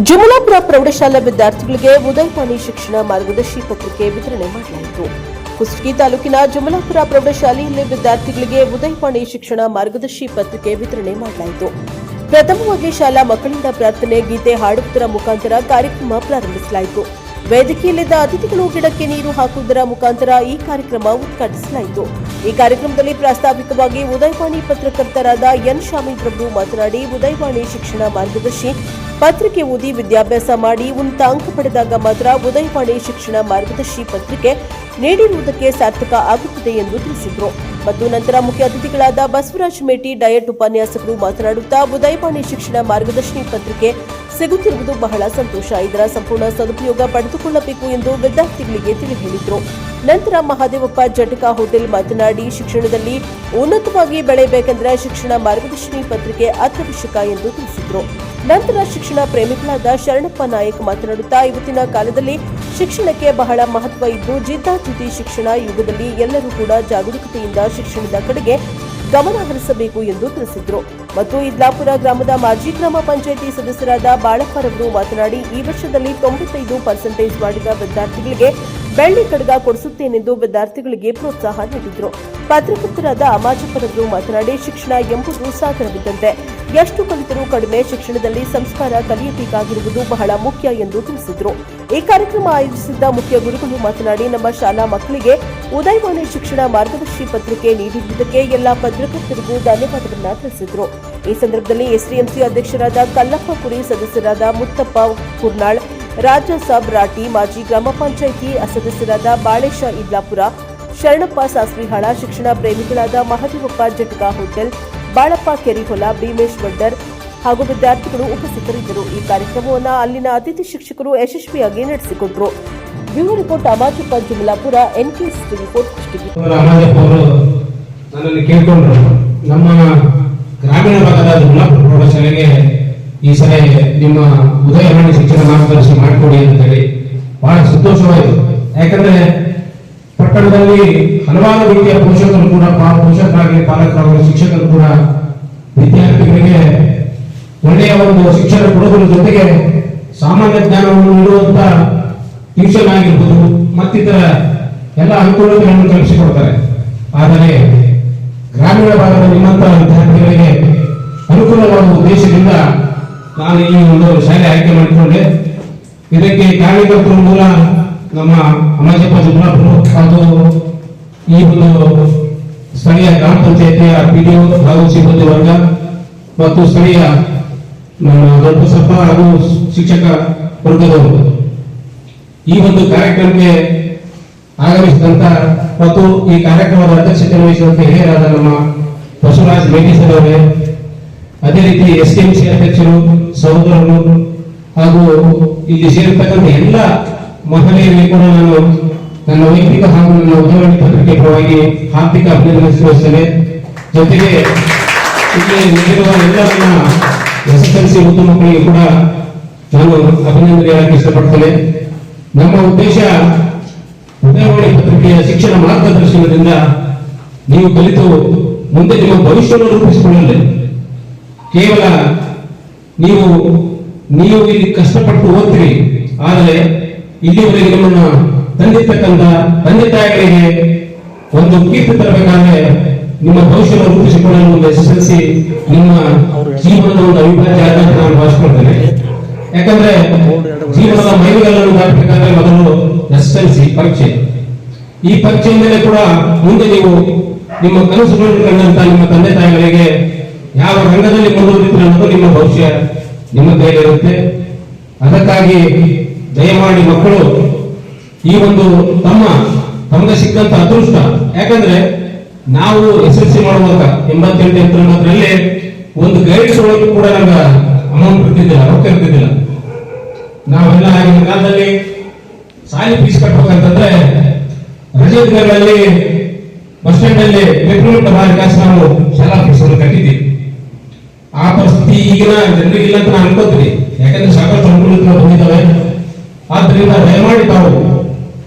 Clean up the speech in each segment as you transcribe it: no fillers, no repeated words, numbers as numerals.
ಜಮಲಾಪುರ ಪ್ರೌಢಶಾಲಾ ವಿದ್ಯಾರ್ಥಿಗಳಿಗೆ ಉದಯವಾಣಿ ಶಿಕ್ಷಣ ಮಾರ್ಗದರ್ಶಿ ಪತ್ರಿಕೆ ವಿತರಣೆ ಮಾಡಲಾಯಿತು. ಕುಷ್ಟಗಿ ತಾಲೂಕಿನ ಜಮಲಾಪುರ ಪ್ರೌಢಶಾಲೆಯಲ್ಲಿ ವಿದ್ಯಾರ್ಥಿಗಳಿಗೆ ಉದಯವಾಣಿ ಶಿಕ್ಷಣ ಮಾರ್ಗದರ್ಶಿ ಪತ್ರಿಕೆ ವಿತರಣೆ ಮಾಡಲಾಯಿತು. ಪ್ರಥಮವಾಗಿ ಶಾಲಾ ಮಕ್ಕಳಿಂದ ಪ್ರಾರ್ಥನೆ ಗೀತೆ ಹಾಡುವುದರ ಮುಖಾಂತರ ಕಾರ್ಯಕ್ರಮ ಪ್ರಾರಂಭಿಸಲಾಯಿತು. ವೇದಿಕೆಯಲ್ಲಿದ್ದ ಅತಿಥಿಗಳು ಗಿಡಕ್ಕೆ ನೀರು ಹಾಕುವುದರ ಮುಖಾಂತರ ಈ ಕಾರ್ಯಕ್ರಮ ಉದ್ಘಾಟಿಸಲಾಯಿತು. ಈ ಕಾರ್ಯಕ್ರಮದಲ್ಲಿ ಪ್ರಾಸ್ತಾವಿಕವಾಗಿ ಉದಯವಾಣಿ ಪತ್ರಕರ್ತರಾದ ಎನ್ ಶಾಮೀದ್ ರವರು ಮಾತನಾಡಿ, ಉದಯವಾಣಿ ಶಿಕ್ಷಣ ಮಾರ್ಗದರ್ಶಿ ಪತ್ರಿಕೆ ಓದಿ ವಿದ್ಯಾಭ್ಯಾಸ ಮಾಡಿ ಉನ್ನತ ಅಂಕ ಪಡೆದಾಗ ಮಾತ್ರ ಉದಯವಾಣಿ ಶಿಕ್ಷಣ ಮಾರ್ಗದರ್ಶಿ ಪತ್ರಿಕೆ ನೀಡಿರುವುದಕ್ಕೆ ಸಾರ್ಥಕ ಆಗುತ್ತದೆ ಎಂದು ತಿಳಿಸಿದರು. ಮತ್ತು ನಂತರ ಮುಖ್ಯ ಅತಿಥಿಗಳಾದ ಬಸವರಾಜ್ ಮೇಟಿ ಡಯಟ್ ಉಪನ್ಯಾಸಕರು ಮಾತನಾಡುತ್ತಾ, ಉದಯವಾಣಿ ಶಿಕ್ಷಣ ಮಾರ್ಗದರ್ಶಿ ಪತ್ರಿಕೆ ಸಿಗುತ್ತಿರುವುದು ಬಹಳ ಸಂತೋಷ. ಇದರ ಸಂಪೂರ್ಣ ಸದುಪಯೋಗ ಪಡೆದುಕೊಳ್ಳಬೇಕು ಎಂದು ವಿದ್ಯಾರ್ಥಿಗಳಿಗೆ ತಿಳಿ ಹೇಳಿದರು. ನಂತರ ಮಹಾದೇವಪ್ಪ ಜಟಕ ಹೋಟೆಲ್ ಮಾತನಾಡಿ, ಶಿಕ್ಷಣದಲ್ಲಿ ಉನ್ನತವಾಗಿ ಬೆಳೆಯಬೇಕೆಂದರೆ ಶಿಕ್ಷಣ ಮಾರ್ಗದರ್ಶಿ ಪತ್ರಿಕೆ ಅತ್ಯವಶ್ಯಕ ಎಂದು ತಿಳಿಸಿದರು. ನಂತರ ಶಿಕ್ಷಣ ಪ್ರೇಮಿಗಳಾದ ಶರಣಪ್ಪ ನಾಯಕ್ ಮಾತನಾಡುತ್ತಾ, ಇವತ್ತಿನ ಕಾಲದಲ್ಲಿ ಶಿಕ್ಷಣಕ್ಕೆ ಬಹಳ ಮಹತ್ವ ಇದ್ದು, ಜಿದ್ದಾಜಿದ್ದಿ ಶಿಕ್ಷಣ ಯುಗದಲ್ಲಿ ಎಲ್ಲರೂ ಕೂಡ ಜಾಗರೂಕತೆಯಿಂದ ಶಿಕ್ಷಣದ ಕಡೆಗೆ ಗಮನ ಹರಿಸಬೇಕು ಎಂದು ತಿಳಿಸಿದರು. ಮತ್ತು ಇದ್ಲಾಪುರ ಗ್ರಾಮದ ಮಾಜಿ ಗ್ರಾಮ ಪಂಚಾಯಿತಿ ಸದಸ್ಯರಾದ ಬಾಳಪ್ಪರವರು ಮಾತನಾಡಿ, ಈ ವರ್ಷದಲ್ಲಿ 95% ಮಾಡಿದ ವಿದ್ಯಾರ್ಥಿಗಳಿಗೆ ಬೆಳ್ಳಿ ಕಡಗ ಕೊಡಿಸುತ್ತೇನೆಂದು ವಿದ್ಯಾರ್ಥಿಗಳಿಗೆ ಪ್ರೋತ್ಸಾಹ ನೀಡಿದರು. ಪತ್ರಕರ್ತರಾದ ಅಮಾಜಪ್ಪರವರು ಮಾತನಾಡಿ, ಶಿಕ್ಷಣ ಎಂಬುದು ಸಾಗರವಿದ್ದಂತೆ, ಎಷ್ಟು ಕಲಿತರೂ ಕಡಿಮೆ, ಶಿಕ್ಷಣದಲ್ಲಿ ಸಂಸ್ಕಾರ ಕಲಿಯಬೇಕಾಗಿರುವುದು ಬಹಳ ಮುಖ್ಯ ಎಂದು ತಿಳಿಸಿದರು. ಈ ಕಾರ್ಯಕ್ರಮ ಆಯೋಜಿಸಿದ್ದ ಮುಖ್ಯ ಗುರುಗಳು ಮಾತನಾಡಿ, ನಮ್ಮ ಶಾಲಾ ಮಕ್ಕಳಿಗೆ ಉದಯವಾಣಿ ಶಿಕ್ಷಣ ಮಾರ್ಗದರ್ಶಿ ಪತ್ರಿಕೆ ನೀಡಿರುವುದಕ್ಕೆ ಎಲ್ಲಾ ಪತ್ರಕರ್ತರಿಗೂ ಧನ್ಯವಾದಗಳನ್ನು ತಿಳಿಸಿದರು. ಈ ಸಂದರ್ಭದಲ್ಲಿ ಎಸ್ಡಿಎಂಸಿ ಅಧ್ಯಕ್ಷರಾದ ಕಲ್ಲಪ್ಪ ಕುರಿ, ಸದಸ್ಯರಾದ ಮುತ್ತಪ್ಪ ಕುರ್ನಾಳ್, ರಾಜ ಸಾಬ್ ರಾಟಿ, ಮಾಜಿ ಗ್ರಾಮ ಪಂಚಾಯಿತಿ ಸದಸ್ಯರಾದ ಬಾಳೇಶ ಇದ್ಲಾಪುರ, ಶರಣಪ್ಪ ಸಾಸ್ವಿಹಾಳ, ಶಿಕ್ಷಣ ಪ್ರೇಮಿಗಳಾದ ಮಹದೇವಪ್ಪ ಜಟಕ ಹೋಟೆಲ್, ಬಾಳಪ್ಪ ಕೆರಿಹೊಲ, ಭೀಮೇಶ್ ವಡ್ಡರ್ ಹಾಗೂ ವಿದ್ಯಾರ್ಥಿಗಳು ಉಪಸ್ಥಿತರಿದ್ದರು. ಈ ಕಾರ್ಯಕ್ರಮವನ್ನು ಅಲ್ಲಿನ ಅತಿಥಿ ಶಿಕ್ಷಕರು ಯಶಸ್ವಿಯಾಗಿ ನಡೆಸಿಕೊಟ್ಟರು. Bureau report Amajappa Jamalapura, NKS report Kushtagi. ನನ್ನನ್ನು ಕೇಳಿಕೊಂಡ್ರು, ನಮ್ಮ ಗ್ರಾಮೀಣ ಭಾಗದ ಜಮಲಾಪುರ ಪ್ರೌಢಶಾಲೆಗೆ ಈ ಸಲ ನಿಮ್ಮ ಉದಯವಾಣಿ ಶಿಕ್ಷಣ ಮಾರ್ಗದರ್ಶಿ ಮಾಡಿಕೊಡಿ ಅಂತ ಹೇಳಿ ಬಹಳ ಸಂತೋಷವಾಯಿತು. ಯಾಕಂದ್ರೆ ಪಟ್ಟಣದಲ್ಲಿ ಹಲವಾರು ರೀತಿಯ ಪೋಷಕರು ಕೂಡ, ಪೋಷಕರಾಗಲಿ ಪಾಲಕರಾಗಲಿ ಶಿಕ್ಷಕರು ಕೂಡ ವಿದ್ಯಾರ್ಥಿಗಳಿಗೆ ಒಳ್ಳೆಯ ಒಂದು ಶಿಕ್ಷಣ ಕೊಡೋದ್ರ ಜೊತೆಗೆ ಸಾಮಾನ್ಯ ಜ್ಞಾನವನ್ನು ನೀಡುವಂತ ಟ್ಯೂಷನ್ ಆಗಿರ್ಬೋದು ಮತ್ತಿತರ ಎಲ್ಲ ಅನುಕೂಲತೆಗಳನ್ನು ಕಲಿಸಿಕೊಡ್ತಾರೆ. ಆದರೆ ಗ್ರಾಮೀಣ ಭಾಗದ ನಿಮ್ಮಂತಹ ವಿದ್ಯಾರ್ಥಿಗಳಿಗೆ ಅನುಕೂಲವಾಗುವ ಉದ್ದೇಶದಿಂದ ನಾನು ಈ ಒಂದು ಶಾಲೆ ಆಯ್ಕೆ ಮಾಡಿಕೊಂಡೆ. ಇದಕ್ಕೆ ಕಾರ್ಯಕರ್ತರ ಮೂಲ ನಮ್ಮ ಅಮಾಜಪ್ಪ ಜಮಲಾಪುರ ಹಾಗೂ ಈ ಒಂದು ಸ್ಥಳೀಯ ಗ್ರಾಮ ಪಂಚಾಯಿತಿಯ ಪಿಡಿಒ ಹಾಗೂ ಸಿಬ್ಬಂದಿ ವರ್ಗ ಮತ್ತು ಸ್ಥಳೀಯ ದೊಡ್ಡಸಪ್ಪ ಹಾಗೂ ಶಿಕ್ಷಕ ವರ್ಗದವರು ಈ ಒಂದು ಕಾರ್ಯಕ್ರಮಕ್ಕೆ ಆಗಮಿಸಿದಂತ ಮತ್ತು ಈ ಕಾರ್ಯಕ್ರಮದ ಅಧ್ಯಕ್ಷತೆ ವಹಿಸಿದಂತೆ ಹಿರಿಯರಾದ ನಮ್ಮ ಬಸವರಾಜ್ ಮೇಟಿ ಸರ್ ಅವರೇ, ಅದೇ ರೀತಿ ಎಸ್ಡಿಎಂಸಿ ಅಧ್ಯಕ್ಷರು, ಸಹೋದರರು ಹಾಗೂ ಇಲ್ಲಿ ಸೇರಿರ್ತಕ್ಕಂಥ ಎಲ್ಲ ಮಹಿಳೆಯರಿಗೆ ಕೂಡ ನಾನು ನನ್ನ ವೈಯಕ್ತಿಕ ಹಾಗೂ ನನ್ನ ಉದಯವಾಣಿ ಪತ್ರಿಕೆ ಪರವಾಗಿ ಹಾರ್ದಿಕ ಅಭಿನಂದಿಸುತ್ತೇನೆ. ಜೊತೆಗೆ ಇಲ್ಲಿ ನೀಡಿರುವ ಎಲ್ಲ ನನ್ನ ಎಸ್ಎಸ್ಎಲ್ಸಿ ಉತ್ತಮ ಮಕ್ಕಳಿಗೆ ಕೂಡ ನಾನು ಅಭಿನಂದನೆ ಹೇಳಕ್ಕೆ ಇಷ್ಟಪಡ್ತೇನೆ. ನಮ್ಮ ಉದ್ದೇಶ ಉದಯವಾಣಿ ಪತ್ರಿಕೆಯ ಶಿಕ್ಷಣ ಮಾರ್ಗದರ್ಶನದಿಂದ ನೀವು ಕಲಿತು ಮುಂದೆ ನಿಮ್ಮ ಭವಿಷ್ಯವನ್ನು ರೂಪಿಸಿಕೊಳ್ಳಲಿ. ಕೇವಲ ನೀವು ಇಲ್ಲಿ ಕಷ್ಟಪಟ್ಟು ಓದ್ತೀರಿ, ಆದರೆ ಇಲ್ಲಿವರೆಗೆ ನಿಮ್ಮನ್ನು ತಂದಿರ್ತಕ್ಕಂಥ ತಂದೆ ತಾಯಿಗಳಿಗೆ ಒಂದು ಕೀರ್ತಿ ತರಬೇಕಾದ್ರೆ ನಿಮ್ಮ ಭವಿಷ್ಯವನ್ನು ರೂಪಿಸಿಕೊಳ್ಳಲು ಒಂದು ಎಸ್ಎಸ್ಎಲ್ಸಿ ನಿಮ್ಮ ಜೀವನದ ಒಂದು ಅವಿಭಾಜ್ಯ ಆದಂತ ನಾನು ಭಾವಿಸಿಕೊಳ್ತೇನೆ. ಯಾಕಂದ್ರೆ ಜೀವನದ ಮೈಲಿಗಲ್ಲನ್ನು ದಾಟಬೇಕಾದ್ರೆ ಮೊದಲು ಎಸ್ಎಸ್ಎಲ್ಸಿ ಪರೀಕ್ಷೆ. ಈ ಪರೀಕ್ಷೆಯಿಂದಲೇ ಕೂಡ ಮುಂದೆ ನೀವು ನಿಮ್ಮ ಕನಸುಗಳನ್ನು ಕಂಡಂತ ನಿಮ್ಮ ತಂದೆ ತಾಯಿಗಳಿಗೆ ಯಾವ ರಂಗದಲ್ಲಿ ಮುಂದುವರಿತೀರ ಅನ್ನೋದು ನಿಮ್ಮ ಭವಿಷ್ಯ ನಿಮ್ಮ ಕೈಲಿರುತ್ತೆ. ಅದಕ್ಕಾಗಿ ದಯಮಾಡಿ ಮಕ್ಕಳು ಈ ಒಂದು ತಮಗೆ ಸಿಕ್ಕಂತ ಅದೃಷ್ಟ, ಯಾಕಂದ್ರೆ ನಾವು ಎಸ್ಎಸ್ಎಲ್ಸಿ ಮಾಡುವಾಗ 88 ಒಂದು ಗೈಡ್ ಒಳಗೆ ಕೂಡ ನಮ್ಗೆ ಅಮೌಂಟ್ ಇರ್ತಿದ್ದಿಲ್ಲ, ರೊಕ್ಕ ಇರ್ತಿದ್ದಿಲ್ಲ. ನಾವೆಲ್ಲ ಆಗಿನ ಕಾಲದಲ್ಲಿ ಸಾಲಿ ಫೀಸ್ ಕಟ್ಬೇಕಂತಂದ್ರೆ ರಜೆ ದಿನಗಳಲ್ಲಿ ಬಸ್ ಸ್ಟ್ಯಾಂಡ್ ಅಲ್ಲಿ ಪೆಟ್ರೋಲ್ ಬಾರಿ ಕಾಸು ನಾವು ಶಾಲಾ ಫೀಸ್ ಕಟ್ಟಿದ್ದೀವಿ. ಆ ಪರಿಸ್ಥಿತಿ ಈಗಿನ ಜನರಿಗಿಲ್ಲ ಅಂತ ನಾನು ಅನ್ಕೋತೀನಿ. ಯಾಕಂದ್ರೆ ಸಾಕಷ್ಟು ಅನುಕೂಲತೆಗಳು ಬಂದಿದ್ದಾವೆ. ಆದ್ರಿಂದ ದಯಮಾಡಿ ತಾವು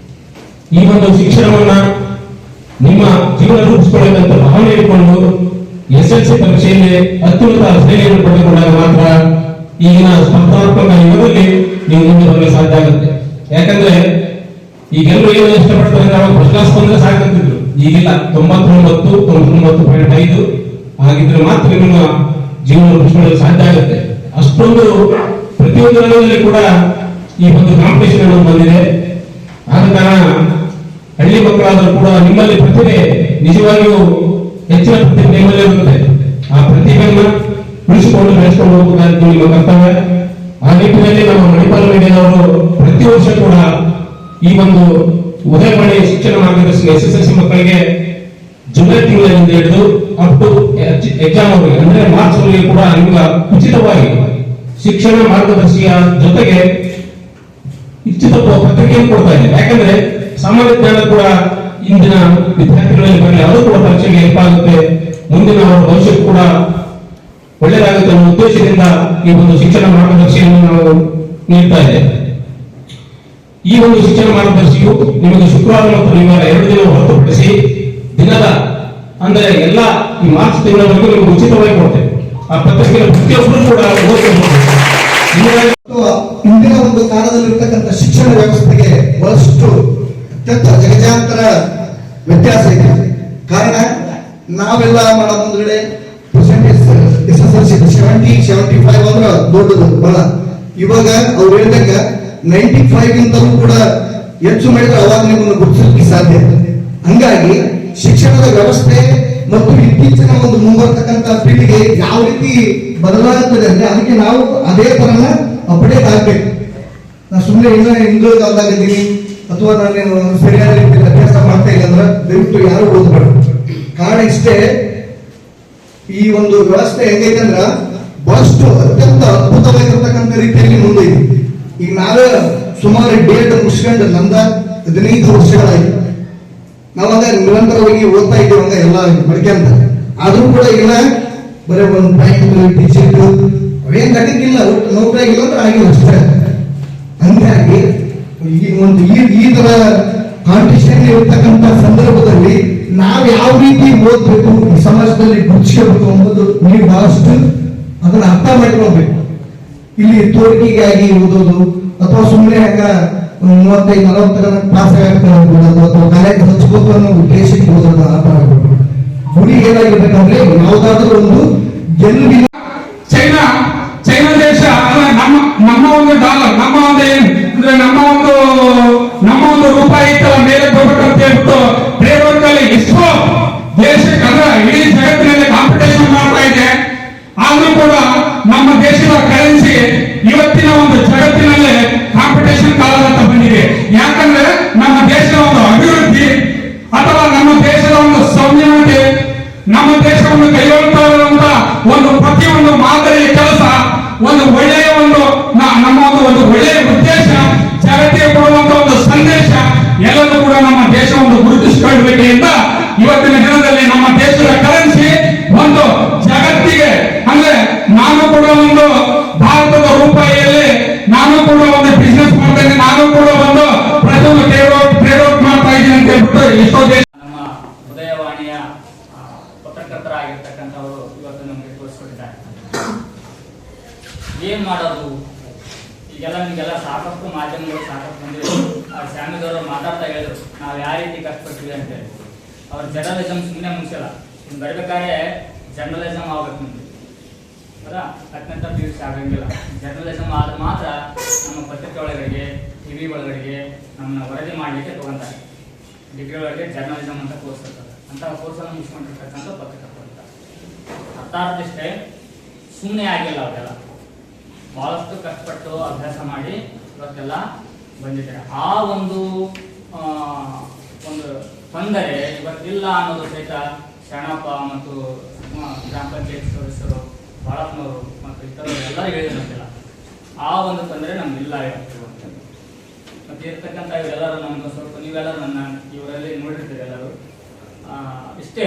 ಈ ಒಂದು ಶಿಕ್ಷಣವನ್ನ ನಿಮ್ಮ ಜೀವನ ರೂಪಿಸಿಕೊಳ್ಳಬೇಕಂತ ಭಾವನೆ ಇಟ್ಕೊಂಡು ಎಸ್ಎಲ್ಸಿ ಪರೀಕ್ಷೆಯಲ್ಲಿ ಅತ್ಯುನ್ನತ ಶ್ರೇಣಿಯನ್ನು ಪಡೆದುಕೊಂಡಾಗ ಮಾತ್ರ ಈಗಿನ ಸ್ಪರ್ಧಾತ್ಮಕ ಯುಗದಲ್ಲಿ ಕ್ಲಾಸ್ ಬಂದ್ರೆ ಸಾಕಂತಿದ್ರು. ಈಗಿಲ್ಲ, 99.5 ಆಗಿದ್ರೆ ಮಾತ್ರ ನಿಮ್ಮ ಜೀವನ ರೂಪಿಸಿಕೊಳ್ಳಲು ಸಾಧ್ಯ ಆಗುತ್ತೆ. ಅಷ್ಟೊಂದು ಪ್ರತಿಯೊಂದು ರಂಗದಲ್ಲಿ ಕೂಡ ಈ ಒಂದು ಕಾಂಪಿಟೇಷನ್ ಅನ್ನೋದು ಬಂದಿದೆ. ಆದ ಕಾರಣ ಹಳ್ಳಿ ಮಕ್ಕಳಾದರೂ ಕೂಡ ನಿಮ್ಮಲ್ಲಿ ಪ್ರತಿಭೆ ನಿಜವಾಗಿಯೂ ಹೆಚ್ಚಿನ ಪ್ರತಿಭೆ ನಿಮ್ಮಲ್ಲಿ ಇರುತ್ತೆ. ಆ ಪ್ರತಿಭೆಯನ್ನು ಉಳಿಸಿಕೊಂಡು ಬೆಳೆಸಿಕೊಂಡು ಹೋಗಬೇಕಾದ ನಿಮ್ಮ ಕರ್ತವ್ಯ. ಆ ನಿಟ್ಟಿನಲ್ಲಿ ನಮ್ಮ ಮಣಿಪಾಲ ಮೀಡಿಯಾದವರು ಪ್ರತಿ ವರ್ಷ ಕೂಡ ಈ ಒಂದು ಉದಯವಾಣಿ ಶಿಕ್ಷಣ ಮಾರ್ಗದರ್ಶನ SSLC ಮಕ್ಕಳಿಗೆ ಜುಲೈ ತಿಂಗಳಿಂದ ಹಿಡಿದು ಅಪ್ ಟು ಎಕ್ಸಾಮ್ ಅವರಿಗೆ ಅಂದ್ರೆ ಮಾರ್ಚ್ ವರೆಗೆ ಕೂಡ ನಿಮ್ಗೆ ಉಚಿತವಾಗಿ ಶಿಕ್ಷಣ ಮಾರ್ಗದರ್ಶಿಯ ಜೊತೆಗೆ ಉಚಿತ ಪತ್ರಿಕೆಯನ್ನು ಕೊಡ್ತಾ ಇದೆ. ಯಾಕಂದ್ರೆ ಸಾಮಾನ್ಯ ಜ್ಞಾನ ಕೂಡ ಇಂದಿನ ವಿದ್ಯಾರ್ಥಿಗಳಲ್ಲಿ ಬರಲಿ, ಅದು ಕೂಡ ಪರೀಕ್ಷೆಗೆ ಹೆಲ್ಪ್ ಆಗುತ್ತೆ, ಮುಂದಿನ ಅವರ ಭವಿಷ್ಯಕ್ಕೂ ಕೂಡ ಒಳ್ಳೆಯದಾಗುತ್ತೆ ಅನ್ನೋ ಉದ್ದೇಶದಿಂದ ಈ ಒಂದು ಶಿಕ್ಷಣ ಮಾರ್ಗದರ್ಶಿಯನ್ನು ನಾವು ನೀಡ್ತಾ ಇದ್ದೇವೆ. ಈ ಒಂದು ಶಿಕ್ಷಣ ಮಾರ್ಗದರ್ಶಿಯು ನಿಮಗೆ ಶುಕ್ರವಾರ ಮತ್ತು ರವಿವಾರ 2 ದಿನ ಹೊರತುಪಡಿಸಿ ದಿನದ ಅಂದ್ರೆ ಎಲ್ಲ ಈ ಮಾರ್ಚ್ ತಿಂಗಳವರೆಗೂ ನಿಮಗೆ ಉಚಿತವಾಗಿ ಕೊಡ್ತೇವೆ. ಆ ಪತ್ರಿಕೆಯ ಪ್ರತಿಯೊಬ್ಬರು ಕೂಡ ಓದ್ಕೊಳ್ಬಹುದು. ಇಂದಿನ ಒಂದು ಕಾಲದಲ್ಲಿರ್ತಕ್ಕಂಥ ಶಿಕ್ಷಣ ವ್ಯವಸ್ಥೆಗೆ ಬಹಳಷ್ಟು ಅತ್ಯಂತ ಜಗಜಾಂತರ ವ್ಯತ್ಯಾಸ ಇದೆ. ಕಾರಣ ನಾವೆಲ್ಲ ಮಾಡೋ ಮುಂದ್ಗಡೆ SSLC 70-75 ಅಂದ್ರೆ ದೊಡ್ಡದು ಬಹಳ. ಇವಾಗ ಅವ್ರು ಹೇಳಿದಾಗ 95 ಗಿಂತಲೂ ಕೂಡ ಹೆಚ್ಚು ಮಾಡಿದ್ರೆ ಅವಾಗ ನಿಮ್ಮನ್ನು ಗುರುತಿಸಲಿಕ್ಕೆ ಸಾಧ್ಯ. ಹಂಗಾಗಿ ಶಿಕ್ಷಣದ ವ್ಯವಸ್ಥೆ ಮತ್ತು ಇತ್ತೀಚಿನ ಒಂದು ಮುಂಬರ್ತಕ್ಕಂಥ ಪೀಳಿಗೆ ಯಾವ ರೀತಿ ಬದಲಾಗುತ್ತದೆ ಅಂದ್ರೆ ಅದಕ್ಕೆ ನಾವು ಅದೇ ತರನ ಅಪ್ಡೇಟ್ ಆಗ್ಬೇಕು. ನಾನು ಸುಮ್ಮನೆ ಹಿಂದೂ ಕಾಲದಾಗಿದ್ದೀನಿ ಅಥವಾ ನಾನು ಸರಿಯಾದ ರೀತಿಯಲ್ಲಿ ಅಭ್ಯಾಸ ಮಾಡ್ತಾ ಇಲ್ಲ ಅಂದ್ರೆ ದಯವಿಟ್ಟು ಯಾರು ಓದ್ಬೇಡ. ಕಾರಣ ಇಷ್ಟೇ, ಈ ಒಂದು ವ್ಯವಸ್ಥೆ ಹೆಂಗೈತೆ ಅಂದ್ರ ಬಹಳಷ್ಟು ಅತ್ಯಂತ ಅದ್ಭುತವಾಗಿರ್ತಕ್ಕಂಥ ರೀತಿಯಲ್ಲಿ ಮುಂದೆ ಇದೆ. ಈಗ ನಾವೇ ಸುಮಾರು ಡೇಟ್ ಮುಗಿಸ್ಕೊಂಡು ನಮ್ದ 15 ವರ್ಷಗಳಾಗಿ ನಾವಾಗ ನಿರಂತರವಾಗಿ ಓದ್ತಾ ಇದ್ದೀವಿ ಹಂಗ ಎಲ್ಲ ಮಡ್ಕೊಂತ. ಆದ್ರೂ ಕೂಡ ಇಲ್ಲ ಬರೀ ಒಂದು ಪ್ಯಾಂಟ್ ಟಿ ಶರ್ಟ್ ಅವೇನ್ ಕಟ್ಟಿಗಿಲ್ಲ, ನೌಕರಿ ಆಗಿಲ್ಲ ಅಂದ್ರೆ ಆಗಿಲ್ಲ ಅಷ್ಟೇ. ಹಂಗಾಗಿ ಈ ತರ ಕಾಂಪಿಟೇಷನ್ ಇರ್ತಕ್ಕಂಥ ಸಂದರ್ಭದಲ್ಲಿ ನಾವ್ ಯಾವ ರೀತಿ ಓದ್ಬೇಕು, ಈ ಸಮಾಜದಲ್ಲಿ ಗುರುತಿಸಬೇಕು ಅನ್ನೋದು ನೀವು ಬಹಳಷ್ಟು ಅದನ್ನ ಅರ್ಥ ಮಾಡ್ಕೊಳ್ಬೇಕು. ಇಲ್ಲಿ ತೋರಿಕೆಗಾಗಿ ಓದೋದು ಅಥವಾ ಸುಮ್ಮನೆ ಹಂಗ 35-40 ಪಾಸ್ ಆಗ್ಬಿಡೋದು ಅಥವಾ ಕಾಲೇಜ್ ಹಚ್ಬೇಕು ಅನ್ನೋ ಉದ್ದೇಶಕ್ಕೆ ಓದೋದು ಆ ತರ ಆಗ್ಬೇಕು. ಗುರಿ ಏನಾಗಿರ್ಬೇಕಂದ್ರೆ ಯಾವ್ದಾದ್ರು ಒಂದು ಗೆಲುವಿನ ಚೈನಾ ದೇಶ ನಮ್ಮ ಒಂದು ಡಾಲರ್, ನಮ್ಮ ಒಂದು ಏನು ಅಂದ್ರೆ ನಮ್ಮ ಒಂದು ರೂಪಾಯಿ ಇತ್ತಲ್ಲ ಮೇಲೆ ಹೋಗ್ಬೇಕಂತ ಹೇಳ್ಬಿಟ್ಟು ಬೇರೆಯವರಲ್ಲಿ ಎಷ್ಟೋ ದೇಶಕ್ಕೆ ಅಂದ್ರೆ ಇಡೀ ಜಗತ್ತಿನಲ್ಲಿ ಕಾಂಪಿಟೇಷನ್ ಮಾಡ್ತಾ ಇದೆ. ಆದ್ರೂ ಕೂಡ ನಮ್ಮ ದೇಶದ ಕರೆನ್ಸಿ ಇವತ್ತಿನ ಒಂದು ಜಗತ್ತಿನಲ್ಲಿ ಕಾಂಪಿಟೇಷನ್ ಕಾಲದಂತ ಬಂದಿದೆ. ಯಾಕಂದ್ರೆ ನಮ್ಮ ದೇಶದ ಒಂದು ಅಭಿವೃದ್ಧಿ ಅಥವಾ ನಮ್ಮ ದೇಶದ ಒಂದು ಸಂಯಮತೆ, ನಮ್ಮ ದೇಶವನ್ನು ಕೈಗೊಳ್ತಾ ಇರುವಂತ ಒಂದು ಪ್ರತಿಯೊಂದು ಮಾದರಿಯ ಕೆಲಸ, ಒಂದು ಒಳ್ಳೆಯ ನಮ್ಮ ಒಂದು ಒಳ್ಳೆಯ ಉದ್ದೇಶ, ಜಗತ್ತಿಗೆ ಕೊಡುವಂತ ಒಂದು ಸಂದೇಶ ಎಲ್ಲರೂ ಕೂಡ ನಮ್ಮ ದೇಶವನ್ನು ಗುರುತಿಸಿಕೊಳ್ಳಬೇಕು ಅಂತ ಇವತ್ತಿನ ದಿನದಲ್ಲಿ ನಮ್ಮ ದೇಶದ ಕರೆನ್ಸಿ ಒಂದು ಜಗತ್ತಿಗೆ ಅಂದ್ರೆ ನಾನು ಕೂಡ ಒಂದು ಭಾರತದ ರೂಪಾಯಿಯಲ್ಲಿ ನಾನು ಕೂಡ ಒಂದು ಬಿಸ್ನೆಸ್ ಮಾಡ್ತೇನೆ, ನಾನು ಕೂಡ ಒಂದು ಪ್ರತಿಯೊಂದು ಟ್ರೇಡ್ ಮಾಡ್ತಾ ಇದ್ದೀನಿ ಅಂತ ಹೇಳ್ಬಿಟ್ಟು ಎಷ್ಟೋ ದೇಶ ನಮ್ಮ ಉದಯವಾಣಿಯ ಪತ್ರಕರ್ತರಾಗಿರ್ತಕ್ಕಂಥವರು ಇವತ್ತು ನಮಗೆ ತೋರಿಸ್ಕೊಟ್ಟಿದ್ದಾರೆ. ಏನ್ ಮಾಡೋದು ಈಗೆಲ್ಲ ನಿಮಗೆಲ್ಲ ಸಾಕಷ್ಟು ಮಾಧ್ಯಮಗಳು ಸಾಕಷ್ಟು ಬಂದಿವೆ. ಸ್ವಾಮಿದವರು ಮಾತಾಡ್ತಾ ಹೇಳಿದ್ರು ನಾವು ಯಾವ ರೀತಿ ಕಷ್ಟಪಟ್ಟಿವಿ ಅಂತ ಹೇಳಿ. ಅವ್ರ ಜರ್ನಲಿಸಮ್ ಸುಮ್ಮನೆ ಮುಗಿಸಲ್ಲ, ಬರ್ಬೇಕಾದ್ರೆ ಜರ್ನಲಿಸಮ್ ಆಗ್ಬೇಕು ನಿಮ್ಗೆ ಅದ 10ನೇ PUC ಆಗಂಗಿಲ್ಲ. ಜರ್ನಲಿಸಮ್ ಆದ್ರೆ ಮಾತ್ರ ನಮ್ಮ ಪತ್ರಿಕೆ ಒಳಗಡೆಗೆ ಟಿವಿ ಒಳಗಡೆಗೆ ನಮ್ಮನ್ನ ವರದಿ ಮಾಡಲಿಕ್ಕೆ ತಗೊಂತಾರೆ. ಡಿಗ್ರಿ ಒಳಗೆ ಜರ್ನಲಿಸಮ್ ಅಂತ ಕೋರ್ಸ್ ಇರ್ತದೆ. ಅಂತ ಕೋರ್ಸನ್ನು ಮುಗಿಸ್ಕೊಂಡಿರ್ತಕ್ಕಂಥ ಪತ್ರಕರ್ತರು ಅರ್ಥಾರ್ಥಿಷ್ಟೇ ಸುಮ್ಮನೆ ಆಗಿಲ್ಲ. ಅವರೆಲ್ಲ ಬಹಳಷ್ಟು ಕಷ್ಟಪಟ್ಟು ಅಭ್ಯಾಸ ಮಾಡಿ ಇವತ್ತೆಲ್ಲ ಬಂದಿದ್ದಾರೆ. ಆ ಒಂದು ತೊಂದರೆ ಇವತ್ತಿಲ್ಲ ಅನ್ನೋದು ಸಹಿತ ಶರಣಪ್ಪ ಮತ್ತು ಗ್ರಾಮ ಪಂಚಾಯತ್ ಸದಸ್ಯರು ಬಾಳಪ್ಪನವರು ಮತ್ತು ಇತರರು ಎಲ್ಲರೂ ಹೇಳಿದಂತಿಲ್ಲ. ಆ ಒಂದು ತೊಂದರೆ ನಮ್ಗಿಲ್ಲ ಇವತ್ತು. ಮತ್ತೆ ಇರ್ತಕ್ಕಂಥ ಇವರೆಲ್ಲರೂ ನಮ್ಗೆ ಸ್ವಲ್ಪ ನೀವೆಲ್ಲರೂ ಇವರಲ್ಲಿ ನೋಡಿರ್ತೀರಿ ಎಲ್ಲರೂ ಇಷ್ಟೇ.